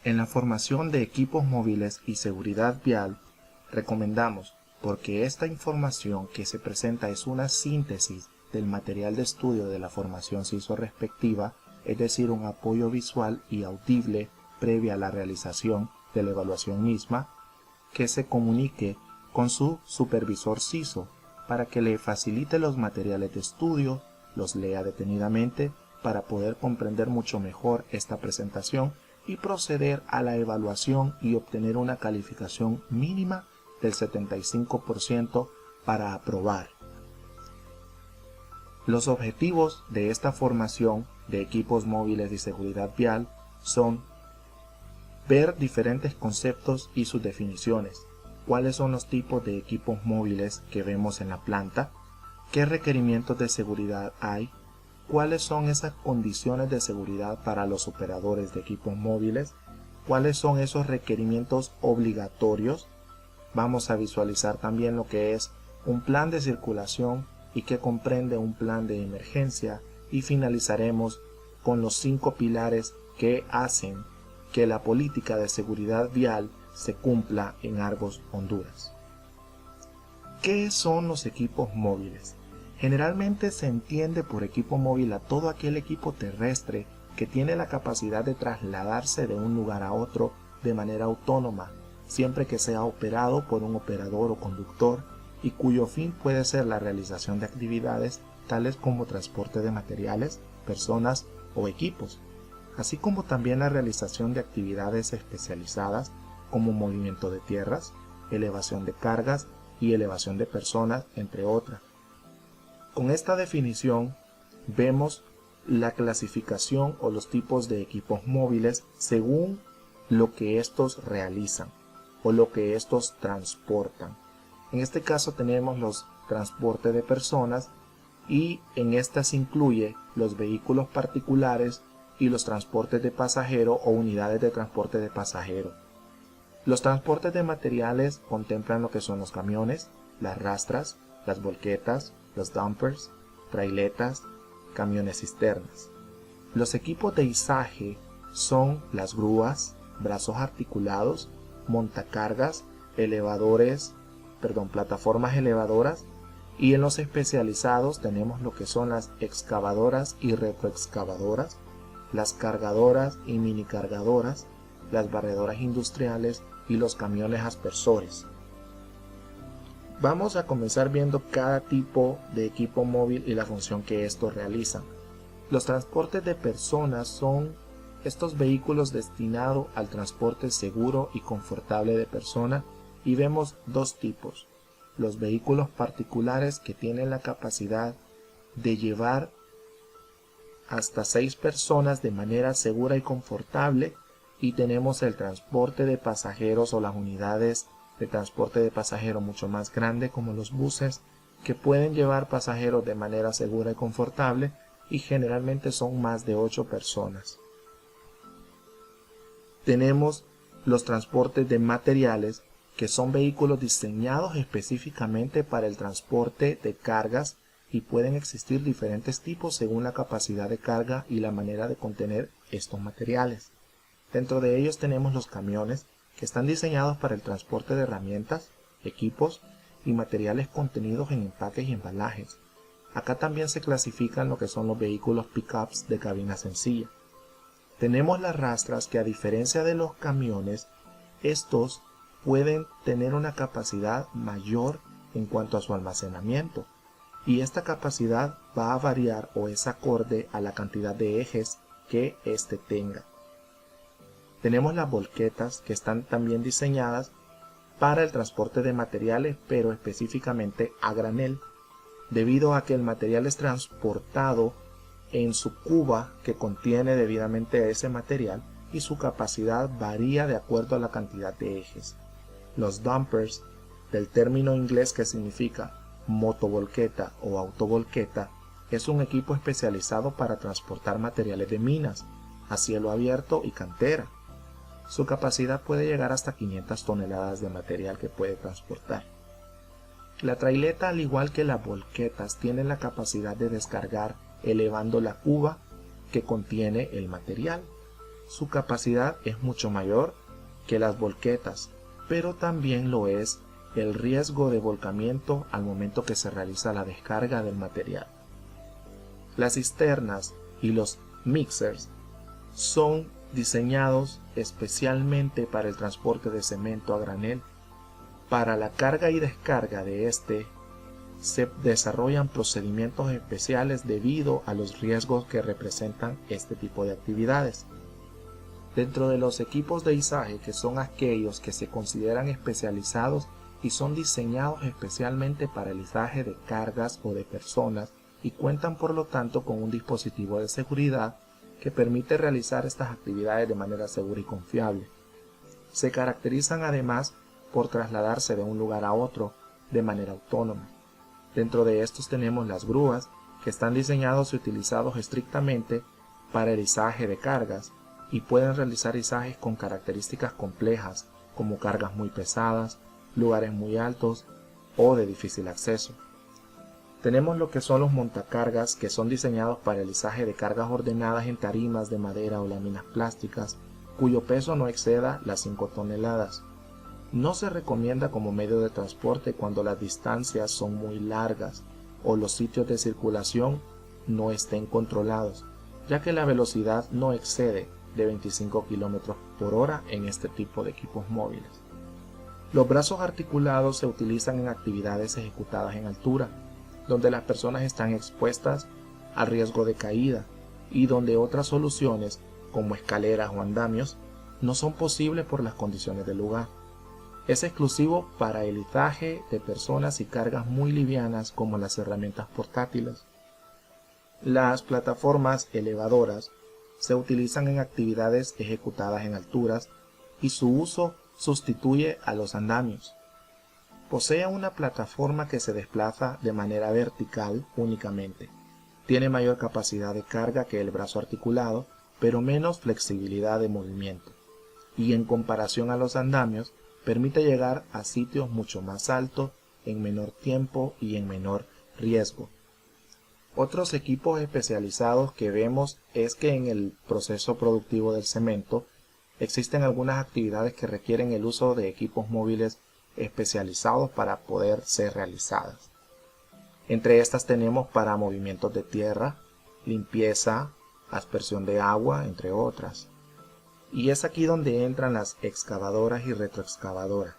En la formación de equipos móviles y seguridad vial, recomendamos, porque esta información que se presenta es una síntesis del material de estudio de la formación CISO respectiva, es decir, un apoyo visual y audible previa a la realización de la evaluación misma, que se comunique con su supervisor CISO para que le facilite los materiales de estudio, los lea detenidamente para poder comprender mucho mejor esta presentación y proceder a la evaluación y obtener una calificación mínima del 75% para aprobar. Los objetivos de esta formación de equipos móviles de seguridad vial son ver diferentes conceptos y sus definiciones, cuáles son los tipos de equipos móviles que vemos en la planta, qué requerimientos de seguridad hay, cuáles son esas condiciones de seguridad para los operadores de equipos móviles, cuáles son esos requerimientos obligatorios. Vamos a visualizar también lo que es un plan de circulación y qué comprende un plan de emergencia, y finalizaremos con los 5 pilares que hacen que la política de seguridad vial se cumpla en Argos, Honduras. ¿Qué son los equipos móviles? Generalmente se entiende por equipo móvil a todo aquel equipo terrestre que tiene la capacidad de trasladarse de un lugar a otro de manera autónoma, siempre que sea operado por un operador o conductor, y cuyo fin puede ser la realización de actividades tales como transporte de materiales, personas o equipos, así como también la realización de actividades especializadas como movimiento de tierras, elevación de cargas y elevación de personas, entre otras. Con esta definición vemos la clasificación o los tipos de equipos móviles según lo que estos realizan o lo que estos transportan. En este caso tenemos los transportes de personas, y en estas incluye los vehículos particulares y los transportes de pasajero o unidades de transporte de pasajero. Los transportes de materiales contemplan lo que son los camiones, las rastras, las volquetas, los dumpers, trailetas, camiones cisternas. Los equipos de izaje son las grúas, brazos articulados, montacargas, plataformas elevadoras, y en los especializados tenemos lo que son las excavadoras y retroexcavadoras, las cargadoras y minicargadoras, las barredoras industriales y los camiones aspersores. Vamos a comenzar viendo cada tipo de equipo móvil y la función que estos realizan. Los transportes de personas son estos vehículos destinados al transporte seguro y confortable de personas, y vemos dos tipos: los vehículos particulares, que tienen la capacidad de llevar hasta 6 personas de manera segura y confortable, y tenemos el transporte de pasajeros o las unidades de transporte de pasajeros mucho más grande, como los buses, que pueden llevar pasajeros de manera segura y confortable, y generalmente son más de 8 personas. Tenemos los transportes de materiales, que son vehículos diseñados específicamente para el transporte de cargas, y pueden existir diferentes tipos según la capacidad de carga y la manera de contener estos materiales. Dentro de ellos tenemos los camiones, que están diseñados para el transporte de herramientas, equipos y materiales contenidos en empaques y embalajes. Acá también se clasifican lo que son los vehículos pickups de cabina sencilla. Tenemos las rastras, que a diferencia de los camiones, estos pueden tener una capacidad mayor en cuanto a su almacenamiento, y esta capacidad va a variar o es acorde a la cantidad de ejes que éste tenga. Tenemos las volquetas, que están también diseñadas para el transporte de materiales, pero específicamente a granel, debido a que el material es transportado en su cuba que contiene debidamente ese material, y su capacidad varía de acuerdo a la cantidad de ejes. Los dumpers, del término inglés que significa motovolqueta o autovolqueta, es un equipo especializado para transportar materiales de minas a cielo abierto y cantera. Su capacidad puede llegar hasta 500 toneladas de material que puede transportar. La traileta, al igual que las volquetas, tiene la capacidad de descargar elevando la cuba que contiene el material. Su capacidad es mucho mayor que las volquetas, pero también lo es el riesgo de volcamiento al momento que se realiza la descarga del material. Las cisternas y los mixers son diseñados especialmente para el transporte de cemento a granel. Para la carga y descarga de este se desarrollan procedimientos especiales debido a los riesgos que representan este tipo de actividades. Dentro de los equipos de izaje, que son aquellos que se consideran especializados y son diseñados especialmente para el izaje de cargas o de personas y cuentan por lo tanto con un dispositivo de seguridad que permite realizar estas actividades de manera segura y confiable. Se caracterizan además por trasladarse de un lugar a otro de manera autónoma. Dentro de estos tenemos las grúas, que están diseñados y utilizados estrictamente para el izaje de cargas y pueden realizar izajes con características complejas como cargas muy pesadas, lugares muy altos o de difícil acceso. Tenemos lo que son los montacargas, que son diseñados para el izaje de cargas ordenadas en tarimas de madera o láminas plásticas, cuyo peso no exceda las 5 toneladas. No se recomienda como medio de transporte cuando las distancias son muy largas o los sitios de circulación no estén controlados, ya que la velocidad no excede de 25 km por hora en este tipo de equipos móviles. Los brazos articulados se utilizan en actividades ejecutadas en altura, donde las personas están expuestas al riesgo de caída y donde otras soluciones, como escaleras o andamios, no son posibles por las condiciones del lugar. Es exclusivo para el izaje de personas y cargas muy livianas como las herramientas portátiles. Las plataformas elevadoras se utilizan en actividades ejecutadas en alturas y su uso sustituye a los andamios. Posee una plataforma que se desplaza de manera vertical únicamente. Tiene mayor capacidad de carga que el brazo articulado, pero menos flexibilidad de movimiento. Y en comparación a los andamios, permite llegar a sitios mucho más altos en menor tiempo y en menor riesgo. Otros equipos especializados que vemos es que en el proceso productivo del cemento existen algunas actividades que requieren el uso de equipos móviles especializados para poder ser realizadas. Entre estas tenemos para movimientos de tierra, limpieza, aspersión de agua, entre otras. Y es aquí donde entran las excavadoras y retroexcavadoras.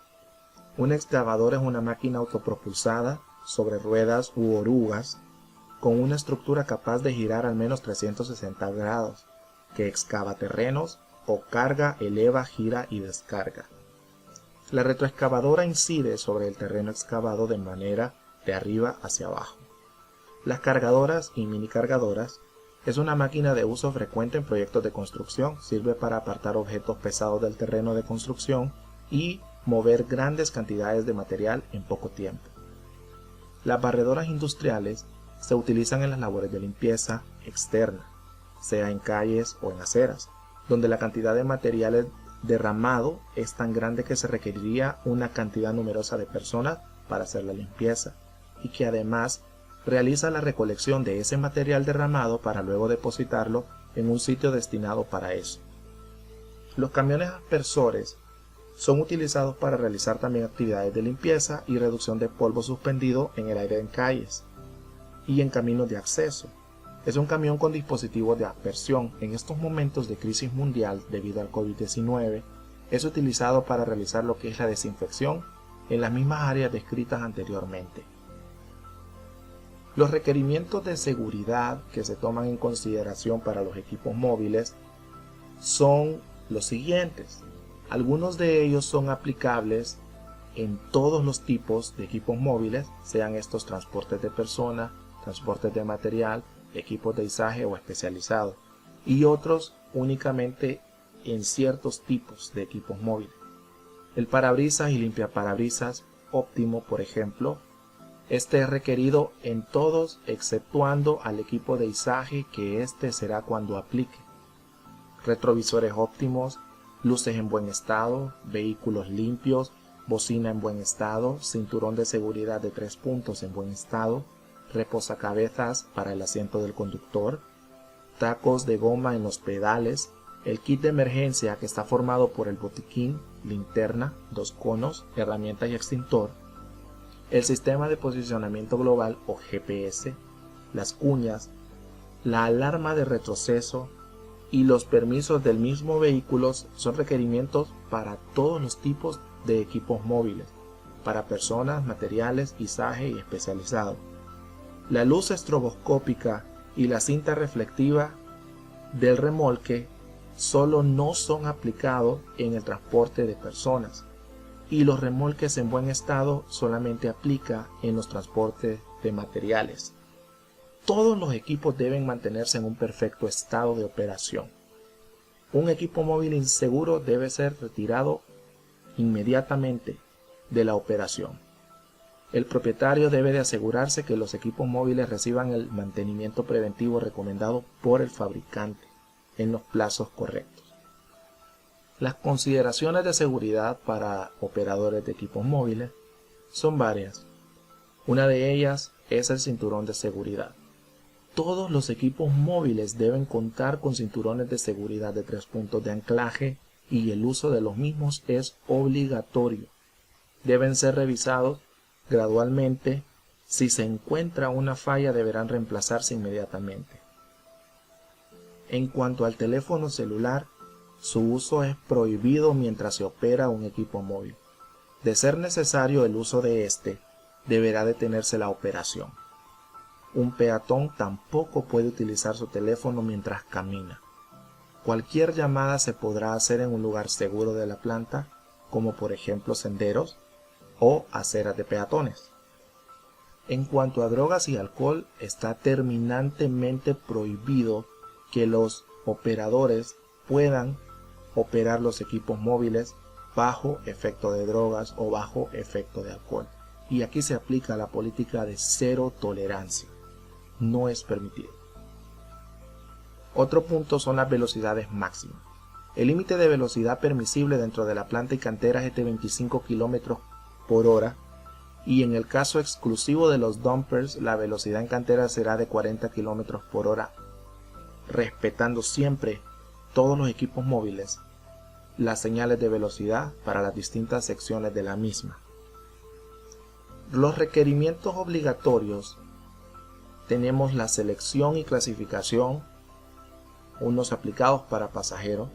Una excavadora es una máquina autopropulsada sobre ruedas u orugas con una estructura capaz de girar al menos 360 grados, que excava terrenos o carga, eleva, gira y descarga. La retroexcavadora incide sobre el terreno excavado de manera de arriba hacia abajo. Las cargadoras y minicargadoras es una máquina de uso frecuente en proyectos de construcción. Sirve para apartar objetos pesados del terreno de construcción y mover grandes cantidades de material en poco tiempo. Las barredoras industriales se utilizan en las labores de limpieza externa, sea en calles o en aceras, donde la cantidad de materiales derramado es tan grande que se requeriría una cantidad numerosa de personas para hacer la limpieza, y que además realiza la recolección de ese material derramado para luego depositarlo en un sitio destinado para eso. Los camiones aspersores son utilizados para realizar también actividades de limpieza y reducción de polvo suspendido en el aire en calles y en caminos de acceso. Es un camión con dispositivos de aspersión. En estos momentos de crisis mundial debido al COVID-19, es utilizado para realizar lo que es la desinfección en las mismas áreas descritas anteriormente. Los requerimientos de seguridad que se toman en consideración para los equipos móviles son los siguientes. Algunos de ellos son aplicables en todos los tipos de equipos móviles, sean estos transportes de personas, transportes de material, equipos de izaje o especializados, y otros únicamente en ciertos tipos de equipos móviles. El parabrisas y limpiaparabrisas óptimo, por ejemplo, este es requerido en todos exceptuando al equipo de izaje, que este será cuando aplique. Retrovisores óptimos, luces en buen estado, vehículos limpios, bocina en buen estado, cinturón de seguridad de 3 puntos en buen estado, reposacabezas para el asiento del conductor, tacos de goma en los pedales, el kit de emergencia, que está formado por el botiquín, linterna, 2 conos, herramientas y extintor, el sistema de posicionamiento global o GPS, las cuñas, la alarma de retroceso y los permisos del mismo vehículo son requerimientos para todos los tipos de equipos móviles, para personas, materiales, izaje y especializado. La luz estroboscópica y la cinta reflectiva del remolque solo no son aplicados en el transporte de personas, y los remolques en buen estado solamente aplica en los transportes de materiales. Todos los equipos deben mantenerse en un perfecto estado de operación. Un equipo móvil inseguro debe ser retirado inmediatamente de la operación. El propietario debe de asegurarse que los equipos móviles reciban el mantenimiento preventivo recomendado por el fabricante en los plazos correctos. Las consideraciones de seguridad para operadores de equipos móviles son varias. Una de ellas es el cinturón de seguridad. Todos los equipos móviles deben contar con cinturones de seguridad de 3 puntos de anclaje y el uso de los mismos es obligatorio. Deben ser revisados gradualmente. Si se encuentra una falla, deberán reemplazarse inmediatamente. En cuanto al teléfono celular, su uso es prohibido mientras se opera un equipo móvil. De ser necesario el uso de este, deberá detenerse la operación. Un peatón tampoco puede utilizar su teléfono mientras camina. Cualquier llamada se podrá hacer en un lugar seguro de la planta, como por ejemplo senderos o aceras de peatones. En cuanto a drogas y alcohol, está terminantemente prohibido que los operadores puedan operar los equipos móviles bajo efecto de drogas o bajo efecto de alcohol. Y aquí se aplica la política de cero tolerancia. No es permitido. Otro punto son las velocidades máximas. El límite de velocidad permisible dentro de la planta y canteras es de 25 km por hora y en el caso exclusivo de los dumpers la velocidad en cantera será de 40 km por hora, respetando siempre todos los equipos móviles las señales de velocidad para las distintas secciones de la misma. Los requerimientos obligatorios: tenemos la selección y clasificación, unos aplicados para pasajeros,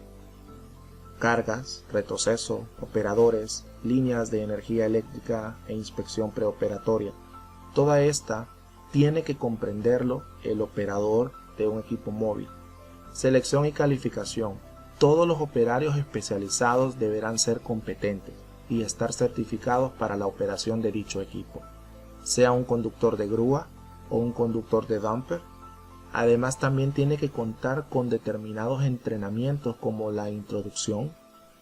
cargas, retroceso, operadores, líneas de energía eléctrica e inspección preoperatoria. Toda esta tiene que comprenderlo el operador de un equipo móvil. Selección y calificación: todos los operarios especializados deberán ser competentes y estar certificados para la operación de dicho equipo, sea un conductor de grúa o un conductor de dumper. Además, también tiene que contar con determinados entrenamientos como la introducción,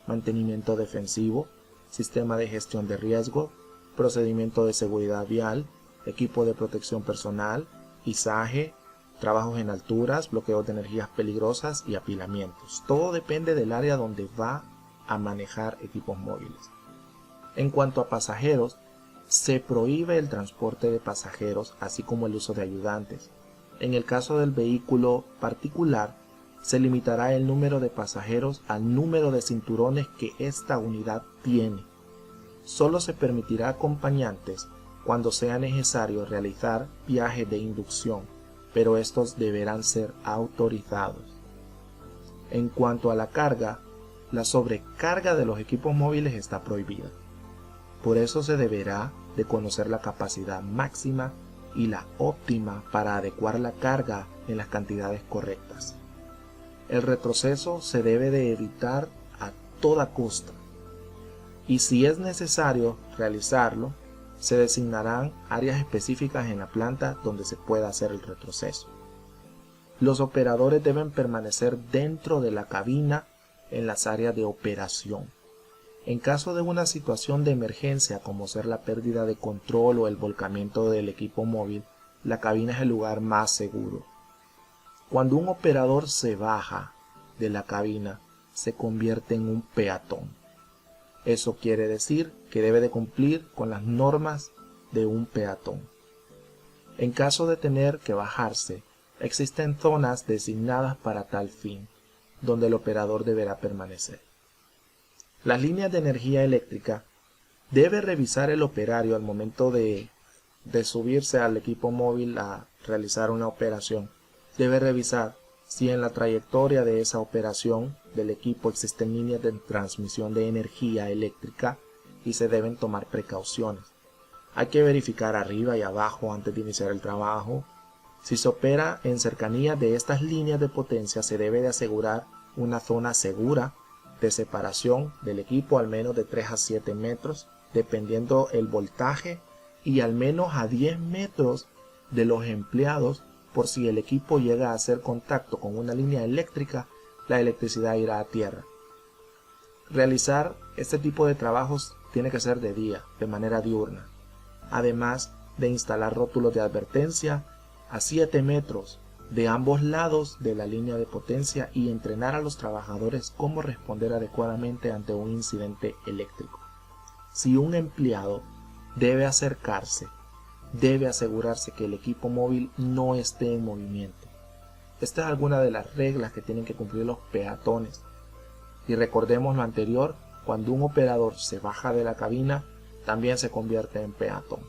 mantenimiento defensivo, sistema de gestión de riesgo, procedimiento de seguridad vial, equipo de protección personal, izaje, trabajos en alturas, bloqueos de energías peligrosas y apilamientos. Todo depende del área donde va a manejar equipos móviles. En cuanto a pasajeros, se prohíbe el transporte de pasajeros, así como el uso de ayudantes. En el caso del vehículo particular, se limitará el número de pasajeros al número de cinturones que esta unidad tiene. Solo se permitirá acompañantes cuando sea necesario realizar viajes de inducción, pero estos deberán ser autorizados. En cuanto a la carga, la sobrecarga de los equipos móviles está prohibida. Por eso se deberá de conocer la capacidad máxima y la óptima para adecuar la carga en las cantidades correctas. El retroceso se debe de evitar a toda costa, y si es necesario realizarlo, se designarán áreas específicas en la planta donde se pueda hacer el retroceso. Los operadores deben permanecer dentro de la cabina en las áreas de operación. En caso de una situación de emergencia como ser la pérdida de control o el volcamiento del equipo móvil, la cabina es el lugar más seguro. Cuando un operador se baja de la cabina, se convierte en un peatón. Eso quiere decir que debe de cumplir con las normas de un peatón. En caso de tener que bajarse, existen zonas designadas para tal fin, donde el operador deberá permanecer. Las líneas de energía eléctrica debe revisar el operario al momento de subirse al equipo móvil a realizar una operación. Debe revisar si en la trayectoria de esa operación del equipo existen líneas de transmisión de energía eléctrica y se deben tomar precauciones. Hay que verificar arriba y abajo antes de iniciar el trabajo. Si se opera en cercanía de estas líneas de potencia, se debe de asegurar una zona segura de separación del equipo, al menos de 3 a 7 metros, dependiendo el voltaje, y al menos a 10 metros de los empleados, por si el equipo llega a hacer contacto con una línea eléctrica, la electricidad irá a tierra. Realizar este tipo de trabajos tiene que ser de día, de manera diurna, además de instalar rótulos de advertencia a 7 metros de ambos lados de la línea de potencia y entrenar a los trabajadores cómo responder adecuadamente ante un incidente eléctrico. Si un empleado debe acercarse, debe asegurarse que el equipo móvil no esté en movimiento. Esta es alguna de las reglas que tienen que cumplir los peatones. Y recordemos lo anterior, cuando un operador se baja de la cabina, también se convierte en peatón.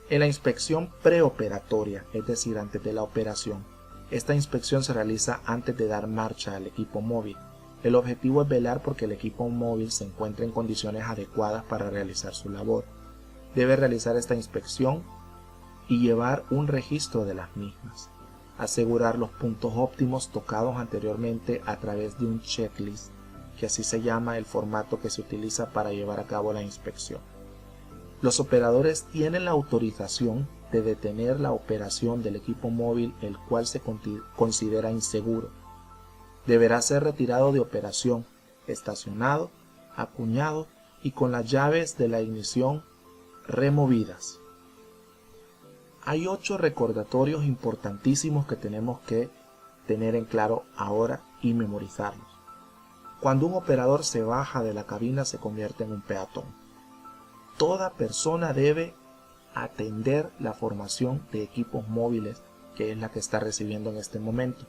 En la inspección preoperatoria, es decir, antes de la operación, esta inspección se realiza antes de dar marcha al equipo móvil. El objetivo es velar porque el equipo móvil se encuentre en condiciones adecuadas para realizar su labor. Debe realizar esta inspección y llevar un registro de las mismas. Asegurar los puntos óptimos tocados anteriormente a través de un checklist, que así se llama el formato que se utiliza para llevar a cabo la inspección. Los operadores tienen la autorización de detener la operación del equipo móvil el cual se considera inseguro. Deberá ser retirado de operación, estacionado, acuñado y con las llaves de la ignición removidas. Hay 8 recordatorios importantísimos que tenemos que tener en claro ahora y memorizarlos. Cuando un operador se baja de la cabina se convierte en un peatón. Toda persona debe atender la formación de equipos móviles, que es la que está recibiendo en este momento.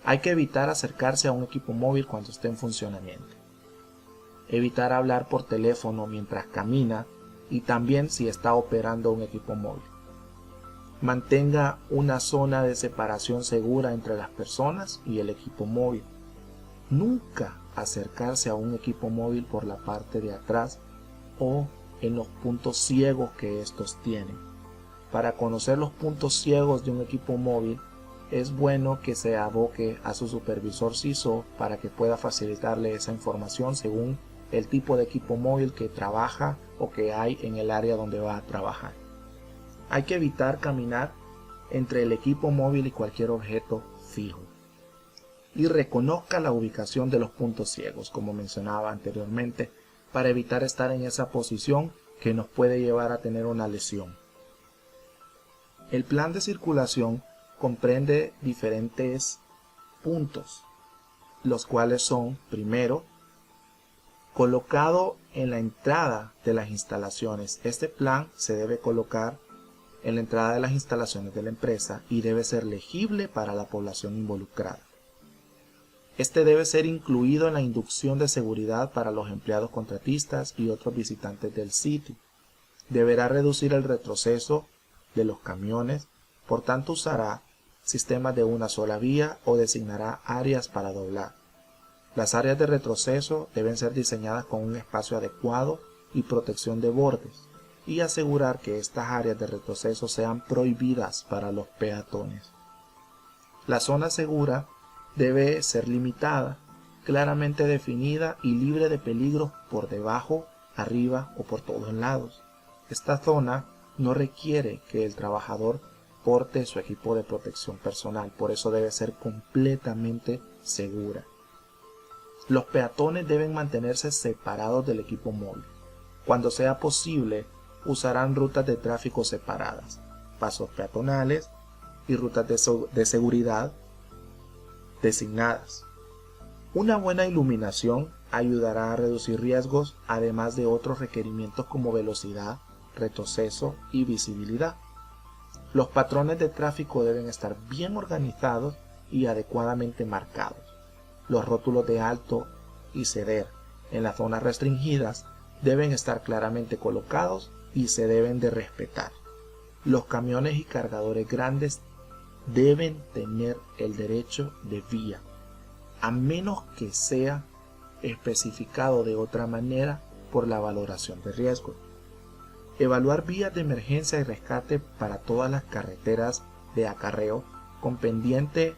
Hay que evitar acercarse a un equipo móvil cuando esté en funcionamiento. Evitar hablar por teléfono mientras camina y también si está operando un equipo móvil. Mantenga una zona de separación segura entre las personas y el equipo móvil. Nunca acercarse a un equipo móvil por la parte de atrás o en los puntos ciegos que estos tienen. Para conocer los puntos ciegos de un equipo móvil, es bueno que se aboque a su supervisor CISO para que pueda facilitarle esa información según el tipo de equipo móvil que trabaja o que hay en el área donde va a trabajar. Hay que evitar caminar entre el equipo móvil y cualquier objeto fijo. Y reconozca la ubicación de los puntos ciegos, como mencionaba anteriormente, para evitar estar en esa posición que nos puede llevar a tener una lesión. El plan de circulación comprende diferentes puntos, los cuales son, primero, colocado en la entrada de las instalaciones. Este plan se debe colocar en la entrada de las instalaciones de la empresa y debe ser legible para la población involucrada. Este debe ser incluido en la inducción de seguridad para los empleados contratistas y otros visitantes del sitio. Deberá reducir el retroceso de los camiones, por tanto usará sistemas de una sola vía o designará áreas para doblar. Las áreas de retroceso deben ser diseñadas con un espacio adecuado y protección de bordes, y asegurar que estas áreas de retroceso sean prohibidas para los peatones. La zona segura debe ser limitada, claramente definida y libre de peligros por debajo, arriba o por todos lados. Esta zona no requiere que el trabajador porte su equipo de protección personal, por eso debe ser completamente segura. Los peatones deben mantenerse separados del equipo móvil. Cuando sea posible, usarán rutas de tráfico separadas, pasos peatonales y rutas de seguridad designadas. Una buena iluminación ayudará a reducir riesgos, además de otros requerimientos como velocidad, retroceso y visibilidad. Los patrones de tráfico deben estar bien organizados y adecuadamente marcados. Los rótulos de alto y ceder en las zonas restringidas deben estar claramente colocados y se deben de respetar. Los camiones y cargadores grandes deben tener el derecho de vía, a menos que sea especificado de otra manera por la valoración de riesgo. Evaluar vías de emergencia y rescate para todas las carreteras de acarreo con pendiente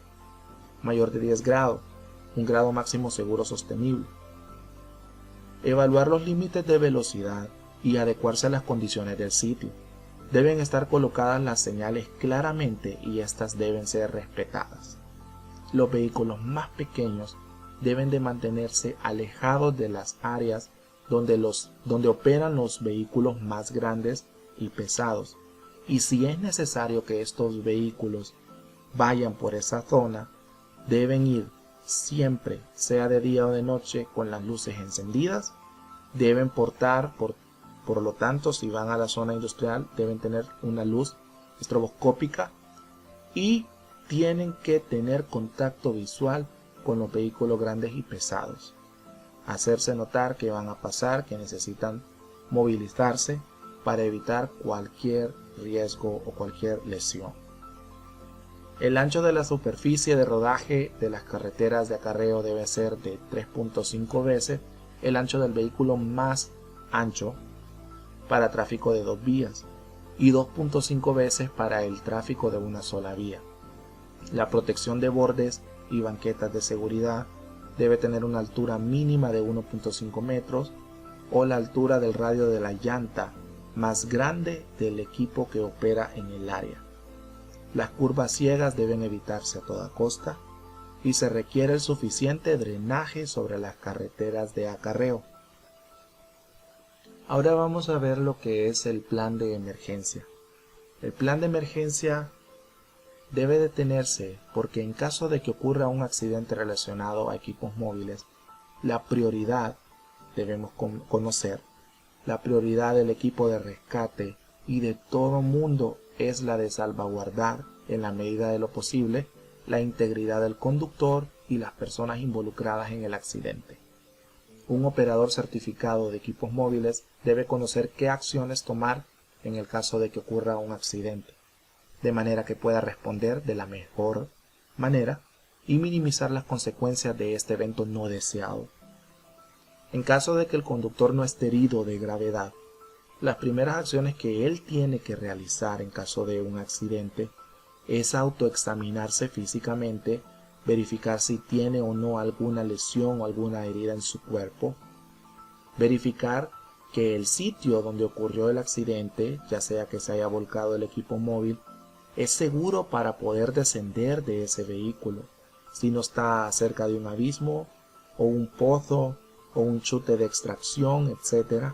mayor de 10 grados, un grado máximo seguro sostenible. Evaluar los límites de velocidad y adecuarse a las condiciones del sitio. Deben estar colocadas las señales claramente y estas deben ser respetadas. Los vehículos más pequeños deben de mantenerse alejados de las áreas donde operan los vehículos más grandes y pesados, y si es necesario que estos vehículos vayan por esa zona, deben ir siempre, sea de día o de noche, con las luces encendidas. Deben portar, por lo tanto, si van a la zona industrial, deben tener una luz estroboscópica y tienen que tener contacto visual con los vehículos grandes y pesados. Hacerse notar que van a pasar, que necesitan movilizarse para evitar cualquier riesgo o cualquier lesión. El ancho de la superficie de rodaje de las carreteras de acarreo debe ser de 3.5 veces el ancho del vehículo más ancho para tráfico de 2 vías y 2.5 veces para el tráfico de una sola vía. La protección de bordes y banquetas de seguridad debe tener una altura mínima de 1.5 metros o la altura del radio de la llanta más grande del equipo que opera en el área. Las curvas ciegas deben evitarse a toda costa y se requiere el suficiente drenaje sobre las carreteras de acarreo. Ahora vamos a ver lo que es el plan de emergencia. El plan de emergencia debe detenerse porque en caso de que ocurra un accidente relacionado a equipos móviles, la prioridad, debemos conocer, la prioridad del equipo de rescate y de todo mundo es la de salvaguardar, en la medida de lo posible, la integridad del conductor y las personas involucradas en el accidente. Un operador certificado de equipos móviles debe conocer qué acciones tomar en el caso de que ocurra un accidente, de manera que pueda responder de la mejor manera y minimizar las consecuencias de este evento no deseado. En caso de que el conductor no esté herido de gravedad, las primeras acciones que él tiene que realizar en caso de un accidente es autoexaminarse físicamente, verificar si tiene o no alguna lesión o alguna herida en su cuerpo, verificar que el sitio donde ocurrió el accidente, ya sea que se haya volcado el equipo móvil, es seguro para poder descender de ese vehículo, si no está cerca de un abismo o un pozo o un chute de extracción, etc.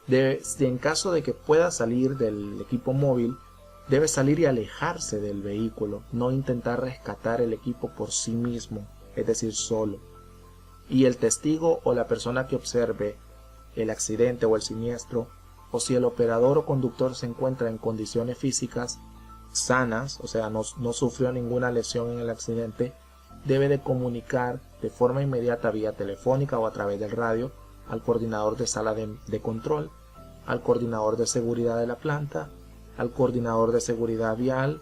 En caso de que pueda salir del equipo móvil, debe salir y alejarse del vehículo, no intentar rescatar el equipo por sí mismo, es decir, solo. Y el testigo o la persona que observe el accidente o el siniestro, o si el operador o conductor se encuentra en condiciones físicas sanas, o sea, no sufrió ninguna lesión en el accidente, debe de comunicar de forma inmediata vía telefónica o a través del radio al coordinador de sala de control, al coordinador de seguridad de la planta, al coordinador de seguridad vial,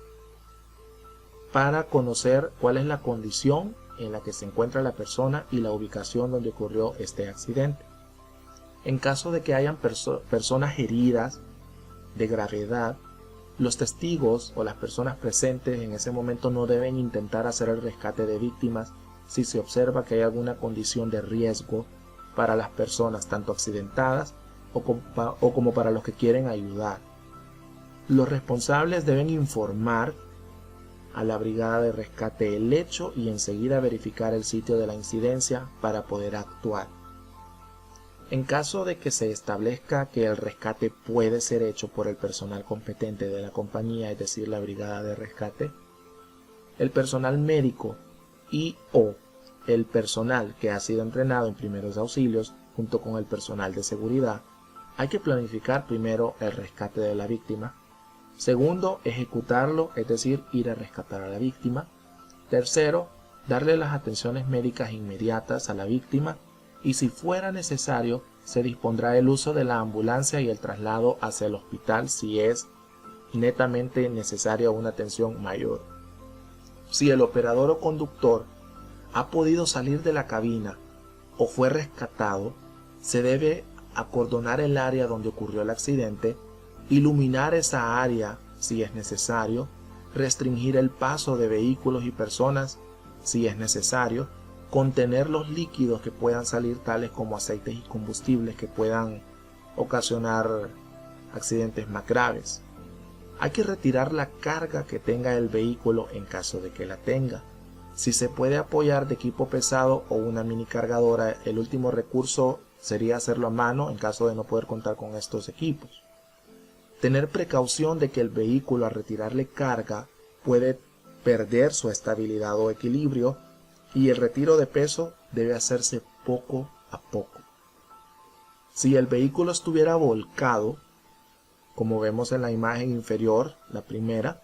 para conocer cuál es la condición en la que se encuentra la persona y la ubicación donde ocurrió este accidente. En caso de que hayan personas heridas de gravedad, los testigos o las personas presentes en ese momento no deben intentar hacer el rescate de víctimas si se observa que hay alguna condición de riesgo para las personas tanto accidentadas o como para los que quieren ayudar. Los responsables deben informar a la brigada de rescate el hecho y enseguida verificar el sitio de la incidencia para poder actuar. En caso de que se establezca que el rescate puede ser hecho por el personal competente de la compañía, es decir, la brigada de rescate, el personal médico y o el personal que ha sido entrenado en primeros auxilios, junto con el personal de seguridad, hay que planificar primero el rescate de la víctima. Segundo, ejecutarlo, es decir, ir a rescatar a la víctima. Tercero, darle las atenciones médicas inmediatas a la víctima y si fuera necesario, se dispondrá el uso de la ambulancia y el traslado hacia el hospital si es netamente necesaria una atención mayor. Si el operador o conductor ha podido salir de la cabina o fue rescatado, se debe acordonar el área donde ocurrió el accidente, iluminar esa área si es necesario, restringir el paso de vehículos y personas si es necesario, contener los líquidos que puedan salir tales como aceites y combustibles que puedan ocasionar accidentes más graves. Hay que retirar la carga que tenga el vehículo en caso de que la tenga. Si se puede apoyar de equipo pesado o una mini cargadora, el último recurso sería hacerlo a mano en caso de no poder contar con estos equipos. Tener precaución de que el vehículo al retirarle carga puede perder su estabilidad o equilibrio y el retiro de peso debe hacerse poco a poco. Si el vehículo estuviera volcado, como vemos en la imagen inferior, la primera,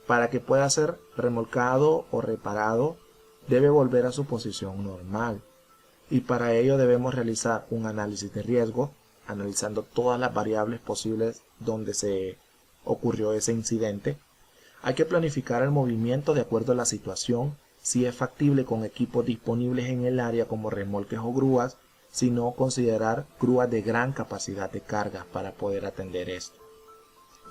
para que pueda ser remolcado o reparado, debe volver a su posición normal. Y para ello debemos realizar un análisis de riesgo, analizando todas las variables posibles donde se ocurrió ese incidente. Hay que planificar el movimiento de acuerdo a la situación, si es factible con equipos disponibles en el área como remolques o grúas, si no considerar grúas de gran capacidad de carga para poder atender esto.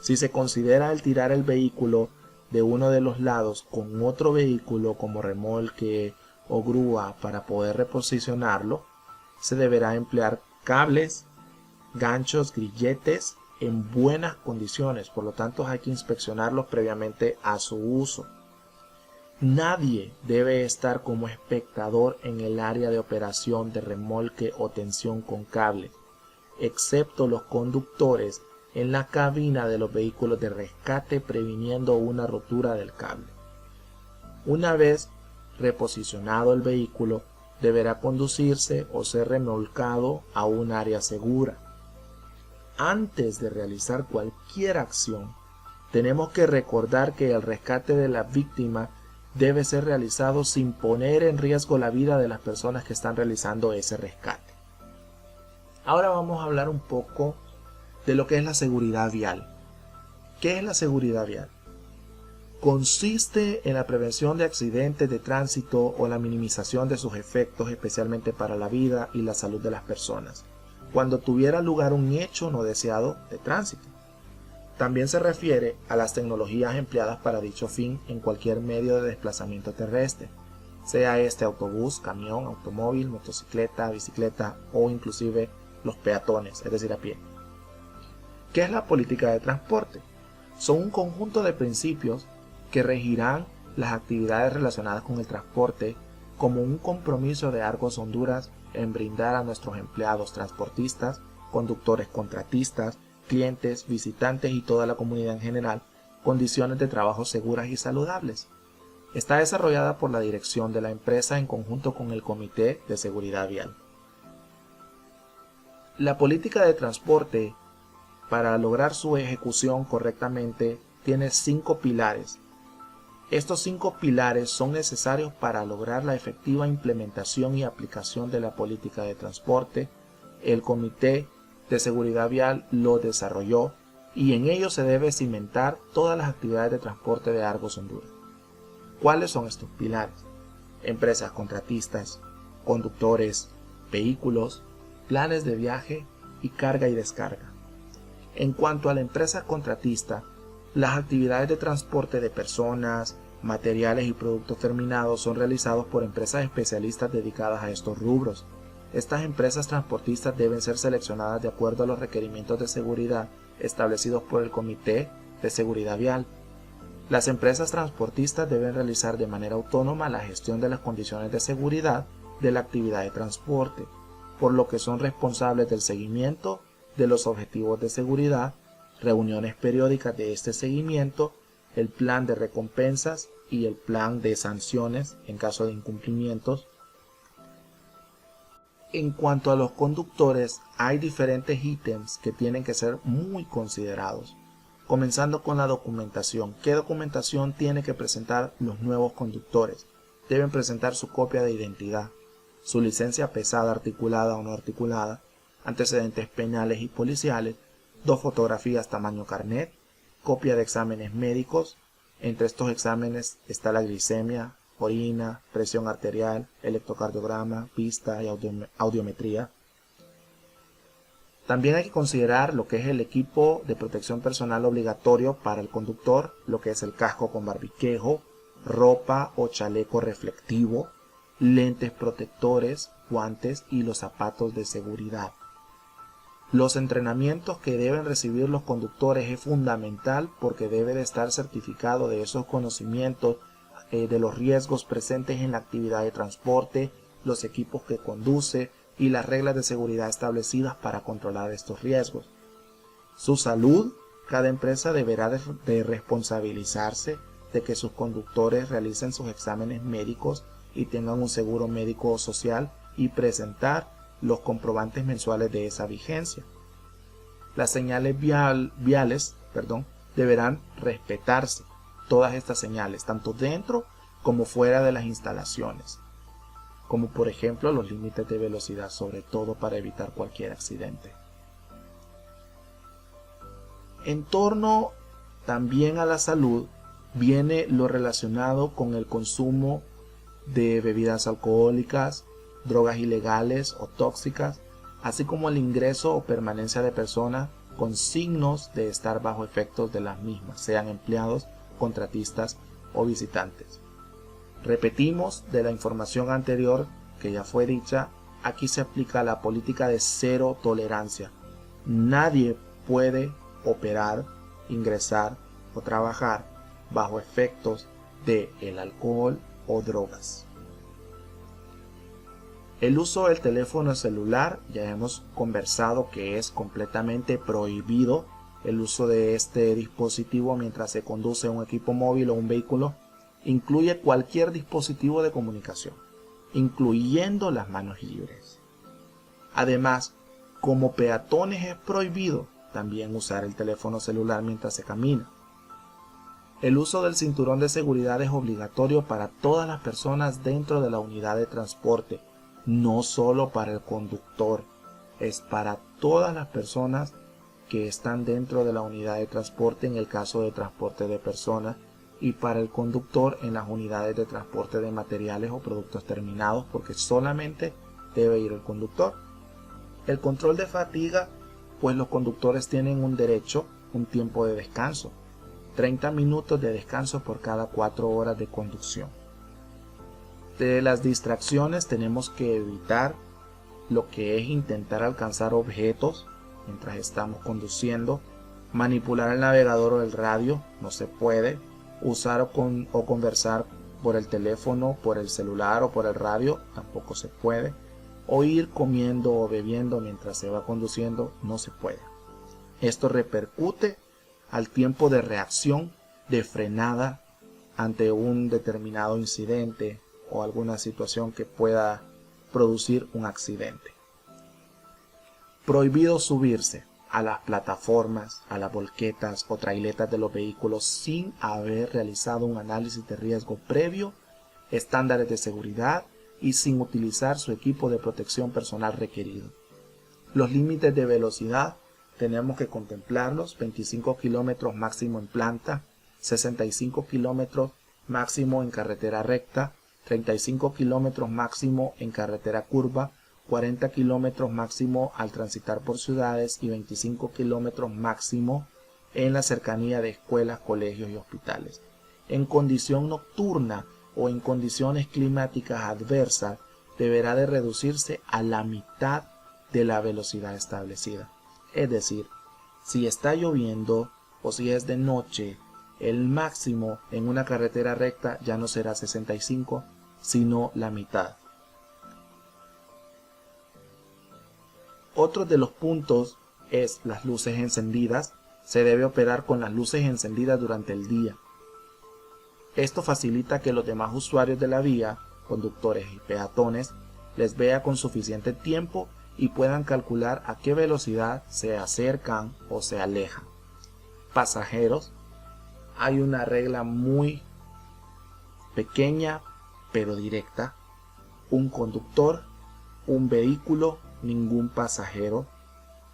Si se considera el tirar el vehículo de uno de los lados con otro vehículo como remolque o grúa para poder reposicionarlo, se deberá emplear cables, ganchos, grilletes en buenas condiciones, por lo tanto hay que inspeccionarlos previamente a su uso. Nadie debe estar como espectador en el área de operación de remolque o tensión con cable, excepto los conductores en la cabina de los vehículos de rescate previniendo una rotura del cable. Una vez reposicionado el vehículo, deberá conducirse o ser remolcado a un área segura. Antes de realizar cualquier acción, tenemos que recordar que el rescate de la víctima debe ser realizado sin poner en riesgo la vida de las personas que están realizando ese rescate. Ahora vamos a hablar un poco de lo que es la seguridad vial. ¿Qué es la seguridad vial? Consiste en la prevención de accidentes de tránsito o la minimización de sus efectos, especialmente para la vida y la salud de las personas, cuando tuviera lugar un hecho no deseado de tránsito. También se refiere a las tecnologías empleadas para dicho fin en cualquier medio de desplazamiento terrestre, sea este autobús, camión, automóvil, motocicleta, bicicleta o inclusive los peatones, es decir, a pie. ¿Qué es la política de transporte? Son un conjunto de principios que regirán las actividades relacionadas con el transporte como un compromiso de Argos Honduras en brindar a nuestros empleados transportistas, conductores contratistas, clientes, visitantes y toda la comunidad en general condiciones de trabajo seguras y saludables. Está desarrollada por la dirección de la empresa en conjunto con el Comité de Seguridad Vial. La política de transporte, para lograr su ejecución correctamente, tiene 5 pilares. Estos 5 pilares son necesarios para lograr la efectiva implementación y aplicación de la política de transporte. El Comité de Seguridad Vial lo desarrolló y en ello se debe cimentar todas las actividades de transporte de Argos Honduras. ¿Cuáles son estos pilares? Empresas contratistas, conductores, vehículos, planes de viaje y carga y descarga. En cuanto a la empresa contratista, las actividades de transporte de personas, materiales y productos terminados son realizados por empresas especialistas dedicadas a estos rubros. Estas empresas transportistas deben ser seleccionadas de acuerdo a los requerimientos de seguridad establecidos por el Comité de Seguridad Vial. Las empresas transportistas deben realizar de manera autónoma la gestión de las condiciones de seguridad de la actividad de transporte, por lo que son responsables del seguimiento de los objetivos de seguridad, reuniones periódicas de este seguimiento, el plan de recompensas y el plan de sanciones en caso de incumplimientos. En cuanto a los conductores, hay diferentes ítems que tienen que ser muy considerados, Comenzando con la documentación. ¿Qué documentación tiene que presentar los nuevos conductores? Deben presentar su copia de identidad, su licencia pesada articulada o no articulada, antecedentes penales y policiales, 2 fotografías tamaño carnet, copia de exámenes médicos. Entre estos exámenes está la glicemia, orina, presión arterial, electrocardiograma, vista y audiometría. También hay que considerar lo que es el equipo de protección personal obligatorio para el conductor, lo que es el casco con barbiquejo, ropa o chaleco reflectivo, lentes protectores, guantes y los zapatos de seguridad. Los entrenamientos que deben recibir los conductores es fundamental porque debe de estar certificado de esos conocimientos de los riesgos presentes en la actividad de transporte, los equipos que conduce y las reglas de seguridad establecidas para controlar estos riesgos. Su salud, cada empresa deberá de responsabilizarse de que sus conductores realicen sus exámenes médicos y tengan un seguro médico o social y presentar los comprobantes mensuales de esa vigencia. Las señales viales deberán respetarse, todas estas señales, tanto dentro como fuera de las instalaciones, como por ejemplo los límites de velocidad, sobre todo para evitar cualquier accidente. En torno también a la salud viene lo relacionado con el consumo de bebidas alcohólicas, drogas ilegales o tóxicas, así como el ingreso o permanencia de personas con signos de estar bajo efectos de las mismas, sean empleados, contratistas o visitantes. Repetimos de la información anterior que ya fue dicha, aquí se aplica la política de cero tolerancia. Nadie puede operar, ingresar o trabajar bajo efectos de el alcohol o drogas. El uso del teléfono celular, ya hemos conversado que es completamente prohibido el uso de este dispositivo mientras se conduce un equipo móvil o un vehículo. Incluye cualquier dispositivo de comunicación, incluyendo las manos libres. Además, como peatones es prohibido también usar el teléfono celular mientras se camina. El uso del cinturón de seguridad es obligatorio para todas las personas dentro de la unidad de transporte, no solo para el conductor, es para todas las personas que están dentro de la unidad de transporte en el caso de transporte de personas y para el conductor en las unidades de transporte de materiales o productos terminados, porque solamente debe ir el conductor. El control de fatiga, pues los conductores tienen un derecho, un tiempo de descanso, 30 minutos de descanso por cada 4 horas de conducción. De las distracciones tenemos que evitar lo que es intentar alcanzar objetos mientras estamos conduciendo, manipular el navegador o el radio, no se puede, usar o conversar por el teléfono, por el celular o por el radio, tampoco se puede, o ir comiendo o bebiendo mientras se va conduciendo, no se puede. Esto repercute al tiempo de reacción, de frenada ante un determinado incidente o alguna situación que pueda producir un accidente. Prohibido subirse a las plataformas, a las volquetas o trailetas de los vehículos sin haber realizado un análisis de riesgo previo, estándares de seguridad y sin utilizar su equipo de protección personal requerido. Los límites de velocidad tenemos que contemplarlos: 25 km máximo en planta, 65 km máximo en carretera recta, 35 km máximo en carretera curva, 40 km máximo al transitar por ciudades y 25 km máximo en la cercanía de escuelas, colegios y hospitales. En condición nocturna o en condiciones climáticas adversas deberá de reducirse a la mitad de la velocidad establecida. Es decir, si está lloviendo o si es de noche, el máximo en una carretera recta ya no será 65, sino la mitad. Otro de los puntos es las luces encendidas. Se debe operar con las luces encendidas durante el día. Esto facilita que los demás usuarios de la vía, conductores y peatones, les vea con suficiente tiempo y puedan calcular a qué velocidad se acercan o se alejan. pasajeros, hay una regla muy pequeña pero directa: un conductor, un vehículo, ningún pasajero.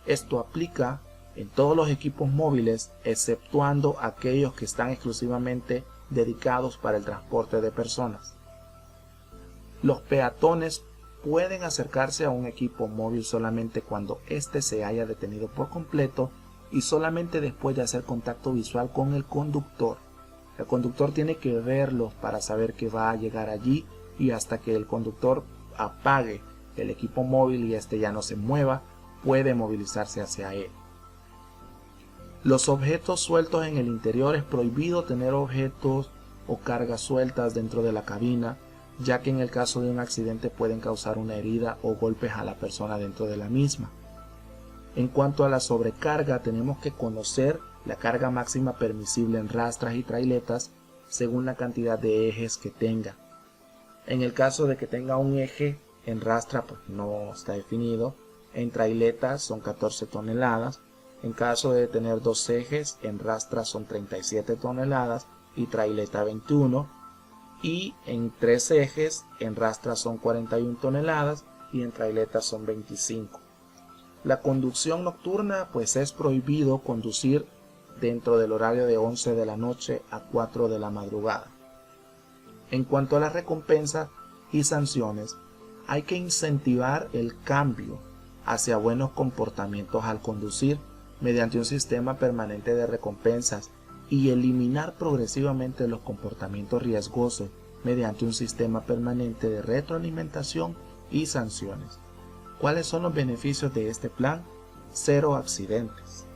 Esto aplica en todos los equipos móviles, exceptuando aquellos que están exclusivamente dedicados para el transporte de personas. Los peatones pueden acercarse a un equipo móvil solamente cuando éste se haya detenido por completo y solamente después de hacer contacto visual con el conductor. El conductor tiene que verlos para saber que va a llegar allí, y hasta que el conductor apague el equipo móvil y este ya no se mueva, puede movilizarse hacia él. Los objetos sueltos en el interior: es prohibido tener objetos o cargas sueltas dentro de la cabina, ya que en el caso de un accidente pueden causar una herida o golpes a la persona dentro de la misma. En cuanto a la sobrecarga, tenemos que conocer la carga máxima permisible en rastras y trailetas según la cantidad de ejes que tenga. En el caso de que tenga un eje en rastra, pues no está definido. En trailetas son 14 toneladas. En caso de tener dos ejes, en rastra son 37 toneladas y traileta 21. Y en tres ejes, en rastra son 41 toneladas y en trailetas son 25. La conducción nocturna, pues es prohibido conducir dentro del horario de 11 de la noche a 4 de la madrugada. En cuanto a las recompensas y sanciones, hay que incentivar el cambio hacia buenos comportamientos al conducir mediante un sistema permanente de recompensas y eliminar progresivamente los comportamientos riesgosos mediante un sistema permanente de retroalimentación y sanciones. ¿Cuáles son los beneficios de este plan? 0 accidentes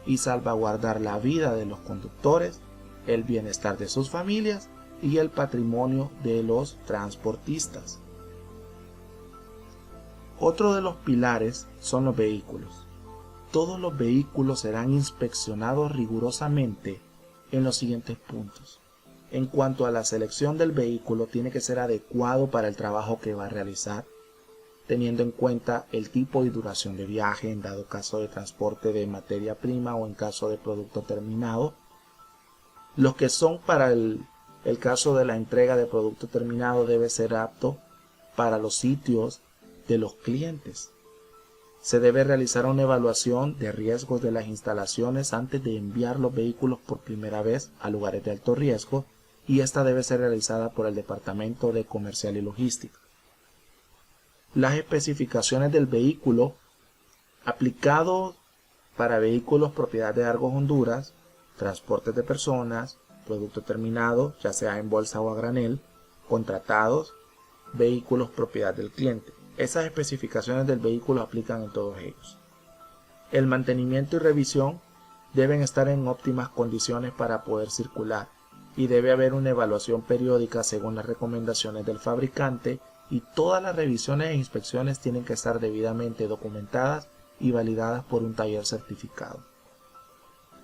y salvaguardar la vida de los conductores, el bienestar de sus familias y el patrimonio de los transportistas. Otro de los pilares son los vehículos. Todos los vehículos serán inspeccionados rigurosamente en los siguientes puntos. En cuanto a la selección del vehículo, tiene que ser adecuado para el trabajo que va a realizar, teniendo en cuenta el tipo y duración de viaje en dado caso de transporte de materia prima o en caso de producto terminado. Los que son para el caso de la entrega de producto terminado debe ser apto para los sitios de los clientes. Se debe realizar una evaluación de riesgos de las instalaciones antes de enviar los vehículos por primera vez a lugares de alto riesgo, y esta debe ser realizada por el Departamento de Comercial y Logística. Las especificaciones del vehículo aplicado para vehículos propiedad de Argos Honduras, transportes de personas, producto terminado, ya sea en bolsa o a granel, contratados, vehículos propiedad del cliente. Esas especificaciones del vehículo aplican en todos ellos. El mantenimiento y revisión deben estar en óptimas condiciones para poder circular, y debe haber una evaluación periódica según las recomendaciones del fabricante, y todas las revisiones e inspecciones tienen que estar debidamente documentadas y validadas por un taller certificado.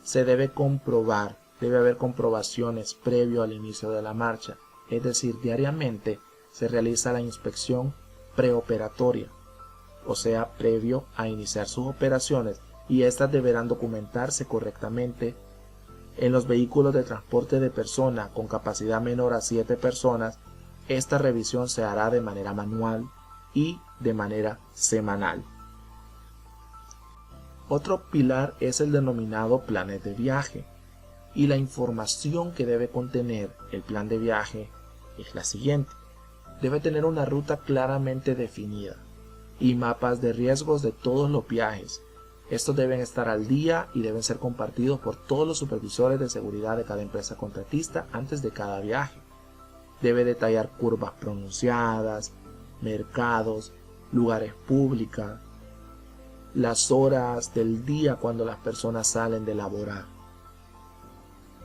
Se debe comprobar, debe haber comprobaciones previo al inicio de la marcha, es decir, diariamente se realiza la inspección preoperatoria, o sea, previo a iniciar sus operaciones, y estas deberán documentarse correctamente. En los vehículos de transporte de personas con capacidad menor a 7 personas, esta revisión se hará de manera manual y de manera semanal. Otro pilar es el denominado planes de viaje, y la información que debe contener el plan de viaje es la siguiente. Debe tener una ruta claramente definida y mapas de riesgos de todos los viajes. Estos deben estar al día y deben ser compartidos por todos los supervisores de seguridad de cada empresa contratista antes de cada viaje. Debe detallar curvas pronunciadas, mercados, lugares públicos, las horas del día cuando las personas salen de laborar.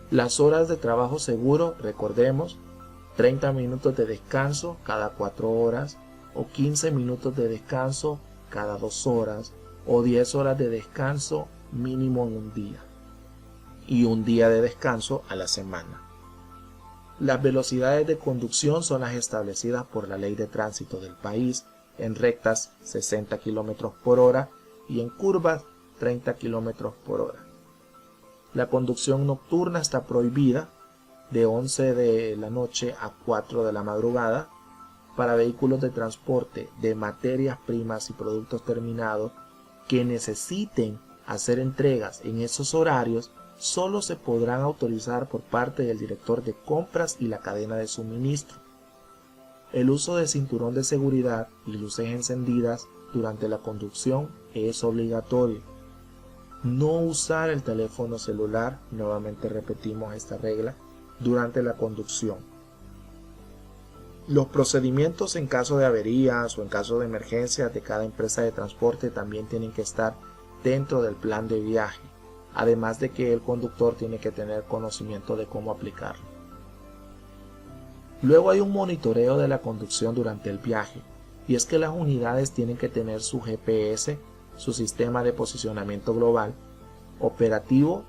Las horas de trabajo seguro, recordemos, 30 minutos de descanso cada 4 horas, o 15 minutos de descanso cada 2 horas, o 10 horas de descanso mínimo en un día, y un día de descanso a la semana. Las velocidades de conducción son las establecidas por la ley de tránsito del país: en rectas 60 km por hora y en curvas 30 km por hora. La conducción nocturna está prohibida de 11 de la noche a 4 de la madrugada para vehículos de transporte de materias primas y productos terminados que necesiten hacer entregas en esos horarios. Solo se podrán autorizar por parte del director de compras y la cadena de suministro. El uso de cinturón de seguridad y luces encendidas durante la conducción es obligatorio. No usar el teléfono celular, nuevamente repetimos esta regla, durante la conducción. Los procedimientos en caso de averías o en caso de emergencias de cada empresa de transporte también tienen que estar dentro del plan de viaje, además de que el conductor tiene que tener conocimiento de cómo aplicarlo. Luego hay un monitoreo de la conducción durante el viaje, y es que las unidades tienen que tener su GPS, su sistema de posicionamiento global, operativo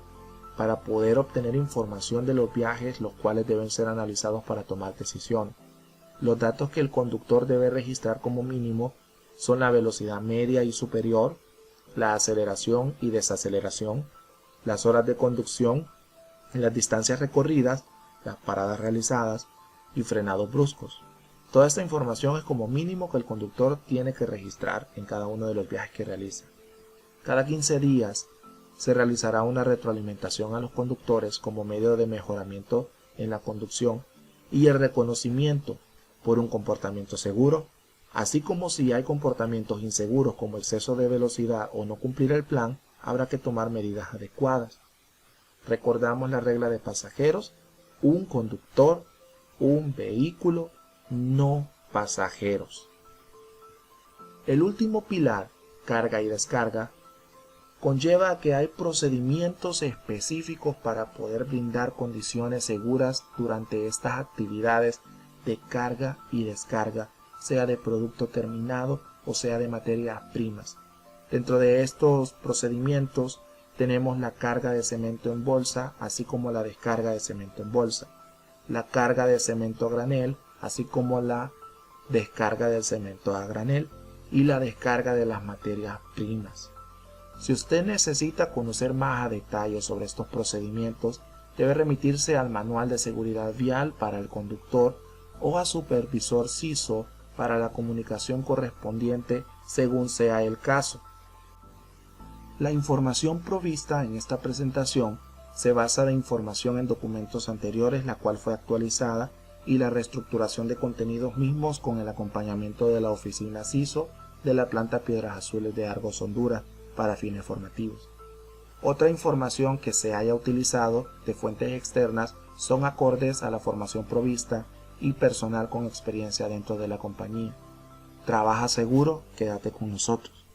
para poder obtener información de los viajes, los cuales deben ser analizados para tomar decisiones. Los datos que el conductor debe registrar como mínimo son la velocidad media y superior, la aceleración y desaceleración, las horas de conducción, las distancias recorridas, las paradas realizadas y frenados bruscos. Toda esta información es como mínimo que el conductor tiene que registrar en cada uno de los viajes que realiza. Cada 15 días se realizará una retroalimentación a los conductores como medio de mejoramiento en la conducción y el reconocimiento por un comportamiento seguro, así como si hay comportamientos inseguros como exceso de velocidad o no cumplir el plan, habrá que tomar medidas adecuadas. Recordamos la regla de pasajeros: un conductor, un vehículo, no pasajeros. El último pilar, carga y descarga, conlleva a que hay procedimientos específicos para poder brindar condiciones seguras durante estas actividades de carga y descarga, sea de producto terminado o sea de materias primas. Dentro de estos procedimientos tenemos la carga de cemento en bolsa, así como la descarga de cemento en bolsa, la carga de cemento a granel, así como la descarga del cemento a granel y la descarga de las materias primas. Si usted necesita conocer más a detalle sobre estos procedimientos, debe remitirse al Manual de Seguridad Vial para el conductor o a Supervisor CISO para la comunicación correspondiente según sea el caso. La información provista en esta presentación se basa de información en documentos anteriores, la cual fue actualizada, y la reestructuración de contenidos mismos con el acompañamiento de la oficina CISO de la planta Piedras Azules de Argos, Honduras, para fines formativos. Otra información que se haya utilizado de fuentes externas son acordes a la formación provista y personal con experiencia dentro de la compañía. Trabaja seguro, quédate con nosotros.